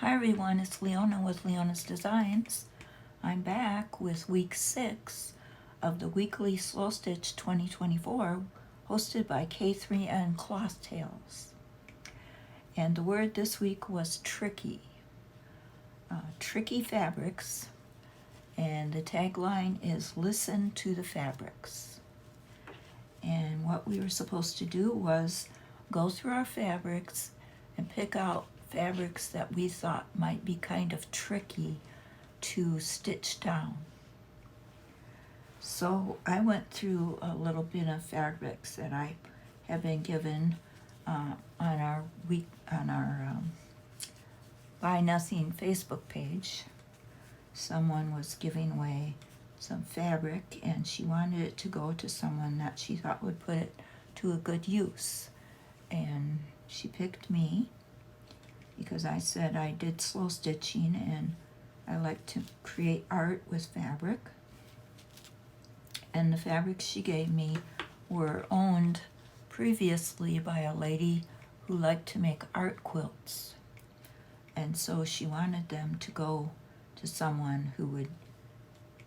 Hi everyone, it's Leona with Leona's Designs. I'm back with week 6 of the weekly Slow Stitch 2024 hosted by K3N Cloth Tales. And the word this week was tricky. Tricky fabrics, and the tagline is listen to the fabrics. And what we were supposed to do was go through our fabrics and pick out fabrics that we thought might be kind of tricky to stitch down. So I went through a little bit of fabrics that I have been given on our Buy Nothing Facebook page. Someone was giving away some fabric and she wanted it to go to someone that she thought would put it to a good use. And she picked me because I said I did slow stitching and I like to create art with fabric. And the fabrics she gave me were owned previously by a lady who liked to make art quilts. And so she wanted them to go to someone who would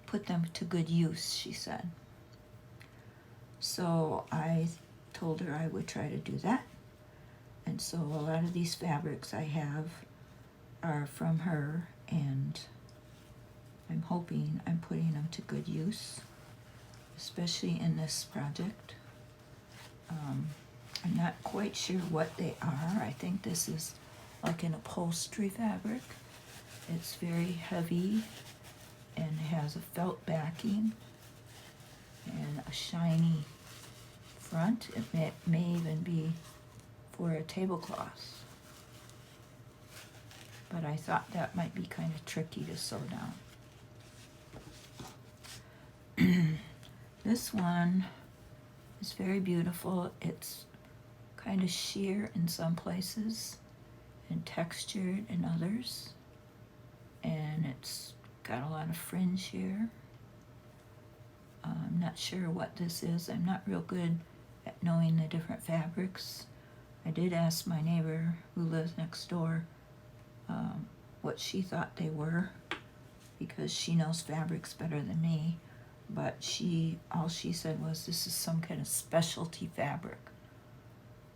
put them to good use, she said. So I told her I would try to do that. And so a lot of these fabrics I have are from her, and I'm hoping I'm putting them to good use, especially in this project. I'm not quite sure what they are. I think this is like an upholstery fabric. It's very heavy and has a felt backing and a shiny front. It may even be for a tablecloth. But I thought that might be kind of tricky to sew down. This one is very beautiful. It's kind of sheer in some places and textured in others. And it's got a lot of fringe here. I'm not sure what this is. I'm not real good at knowing the different fabrics. I did ask my neighbor who lives next door what she thought they were, because she knows fabrics better than me, but all she said was this is some kind of specialty fabric,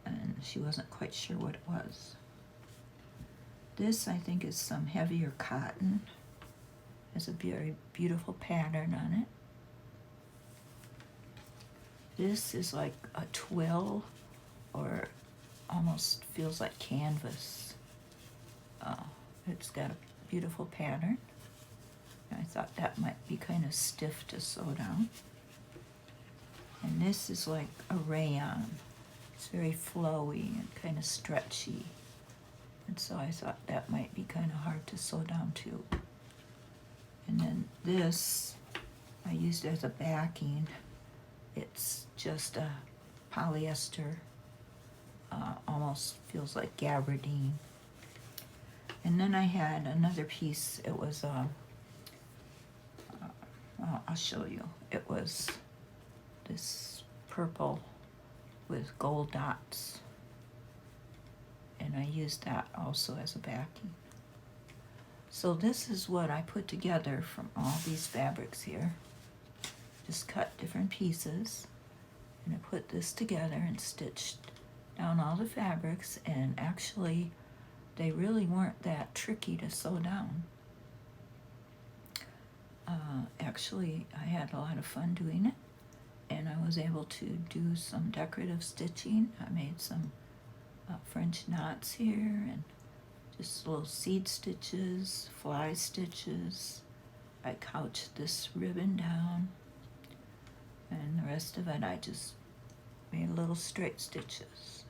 and she wasn't quite sure what it was. This, I think, is some heavier cotton. Has a very beautiful pattern on it. This is like a twill, or almost feels like canvas. It's got a beautiful pattern. I thought that might be kind of stiff to sew down. And this is like a rayon. It's very flowy and kind of stretchy. And so I thought that might be kind of hard to sew down too. And then this, I used as a backing. It's just a polyester, almost feels like gabardine. And then I had another piece. It was, I'll show you. It was this purple with gold dots. And I used that also as a backing. So this is what I put together from all these fabrics here. Just cut different pieces. And I put this together and stitched down all the fabrics, and actually they really weren't that tricky to sew down. Actually, I had a lot of fun doing it, and I was able to do some decorative stitching. I made some French knots here, and just little seed stitches, fly stitches. I couched this ribbon down, and the rest of it I just made little straight stitches.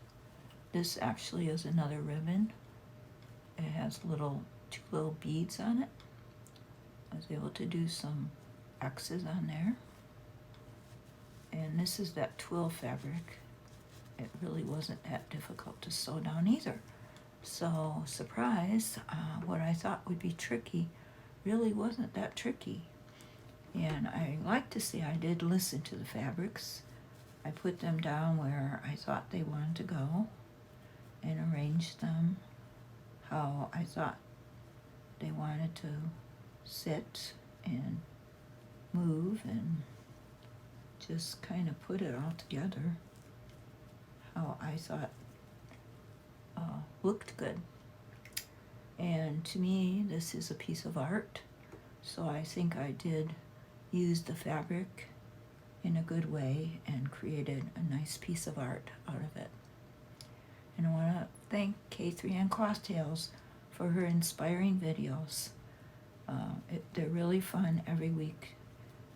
This actually is another ribbon. It has two little beads on it. I was able to do some X's on there. And this is that twill fabric. It really wasn't that difficult to sew down either. So, surprise, what I thought would be tricky really wasn't that tricky. And I like to say I did listen to the fabrics. I put them down where I thought they wanted to go and arranged them how I thought they wanted to sit and move and just kind of put it all together how I thought looked good. And to me, this is a piece of art, so I think I did use the fabric in a good way and created a nice piece of art out of it. And I want to thank K3N Crosstails for her inspiring videos. They're really fun every week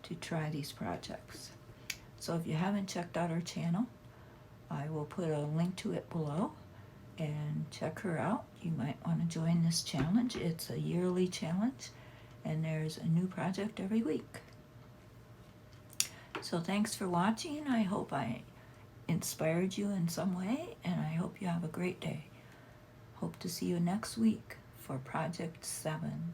to try these projects. So if you haven't checked out her channel, I will put a link to it below, and check her out. You might want to join this challenge. It's a yearly challenge, and there's a new project every week. So thanks for watching. I hope I inspired you in some way, and I hope you have a great day. Hope to see you next week for Project 7.